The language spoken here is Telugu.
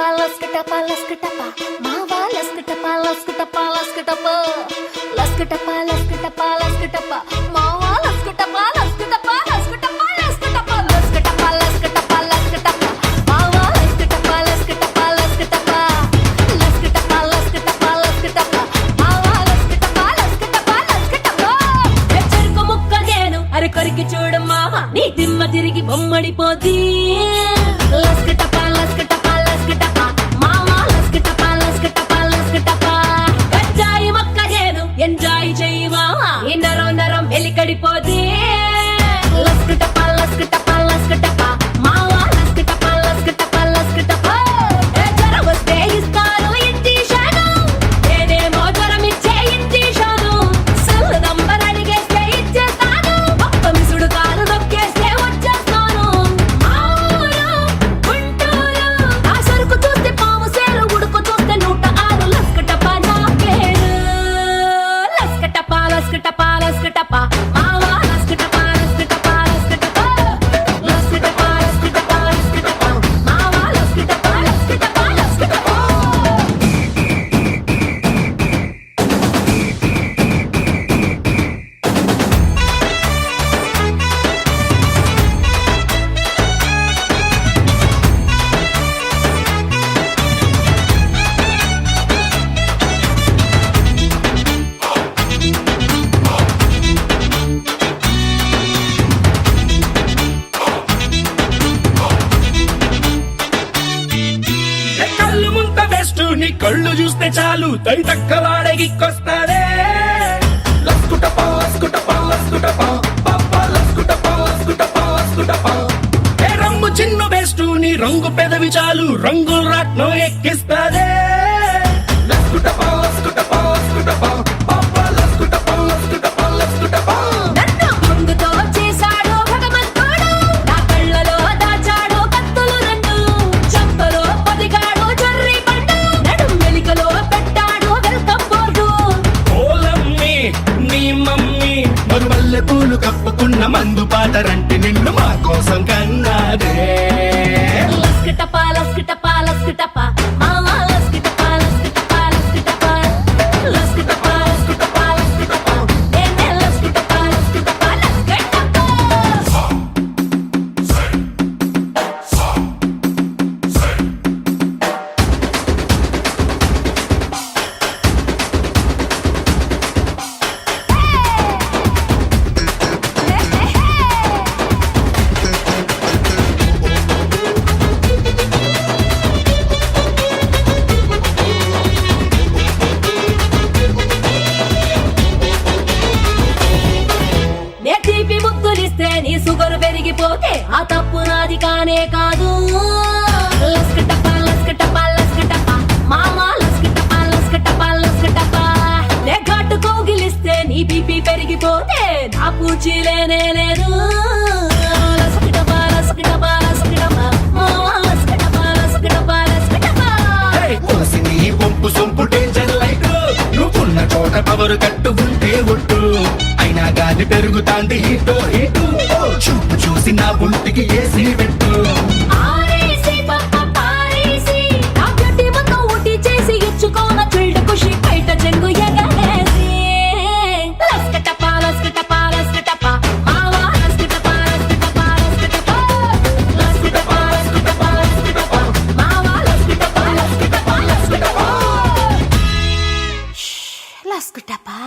laskatapa, laskatapa, mawa laskatapa, laskatapa, laskatapa, laskatapa, laskatapa, laskatapa, mawa laskatapa, laskatapa, laskatapa, laskatapa, laskatapa, laskatapa, laskatapa, mawa laskatapa, laskatapa, laskatapa, laskatapa, laskatapa, laskatapa, mawa laskatapa, laskatapa, laskatapa. చెరుకు ముక్క నేను అరే కొరికి చూడమ్మా నీ దిమ్మ తిరిగి బొమ్మడిపోతీ లస్కటపా లస్కటపా లస్కటపా మావా లస్కటపా లస్కటపా లస్కటపా గంజాయి మొక్క నేను ఎంజాయ్ చెయ్యవా ఈ నరం నరం వెలికడిపోతీ లస్కటపా లస్కటపా లస్కటపా మావా లస్కటపా లస్కటపా లస్కటపా జ్వరం వస్తే ఇస్తాను ఇంజెక్షను నేనేమో జ్వరం ఇచ్చే ఇంజెక్షను సెల్ నంబర్ అడిగేస్తే ఇచ్చేస్తాను ఒక్క మిసుడు కాలు నొక్కేస్తే వచ్చేస్తాను మావూరు గుంటూరు ఆ సరుకు చూస్తే పాము సేలు ఉడుకు చూస్తే 106 లస్కటపా నా పేరు లస్కటపా లస్కటపా లస్కటపా మావా లస్కటపా లస్కటపా లస్కటపా లస్కటపా లస్కటపా లస్కటపా మావా లస్కటపా లస్కటపా లస్కటపా. కళ్ళు ముంత బెస్ట్ నీ కళ్ళు చూస్తే చాలు తై తక్కలాడే గిక్కొస్తాడే లస్కుటపా లస్కుటపా లస్కుటపా పాపా లస్కుటపా లస్కుటపా లస్కుటపా ఏ రంగు చిన్న బెస్ట్ నీ రంగు పెదవి చాలు రంగుల రాట్నం ఎక్కిస్తాడే లస్కుటపా లస్కుటపా లస్కుటపా పాపా లస్కుటపా లస్కుటపా లస్కుటపా నన్ను ముందుతో చేశాడు భగవంతుడు నా కళ్ళలో దాచాడు కత్తులు రెండు చంపలో పొదిగాడు జర్రి పండు నడుం వెలికలో పెట్టాడు వెల్కమ్ బోర్డు ఓలమ్మి నీ మమ్మీ మరుమల్లె పూలు కప్పుకున్న మందు పాటరంటి నిన్ను మా కోసం కన్నాదే లస్కటపా లస్కటపా లస్కటపా మావా లస్కటపా లస్కటపా లస్కటపా లస్కటపా లస్కటపా లస్కటపా నేనే లస్కటపా లస్కటపా లస్కటపా. నే తీపి ముద్దులిస్తే నీ షుగర్ పెరిగిపోతే ఆ తప్పు నాది కానే కాదు లస్కటపా లస్కటపా లస్కటపా మామా లస్కటపా లస్కటపా లస్కటపా నే ఘాటు కోగిలిస్తే నీ బీపీ పెరిగిపోతే నా పూచిలేనే లేదు లస్కటపా లస్కటపా లస్కటపా మామా లస్కటపా లస్కటపా లస్కటపా. తులసి నీ వంపు సొంపు డేంజర్ లైట్ నువ్వున్న చోట పవరు కట్టు ఉంటే ఒట్టు అయినా గాలి పెరుగుతాంది హీటో హీటు చూపు చూసి నా ఒంటికి ఏసీ పెట్టు ఆరేసి పప్ప పారేసి నా బ్యూటీ మొత్తం ఊటీ చేసి ఇచ్చుకోన చిల్డ్ ఖుషి బయట చెంగు ఎగరేసి లస్కటపా లస్కటపా లస్కటపా మావా లస్కటపా లస్కటపా లస్కటపా లస్కటపా లస్కటపా లస్కటపా మావా లస్కటపా లస్కటపా లస్కటపా లస్కటపా.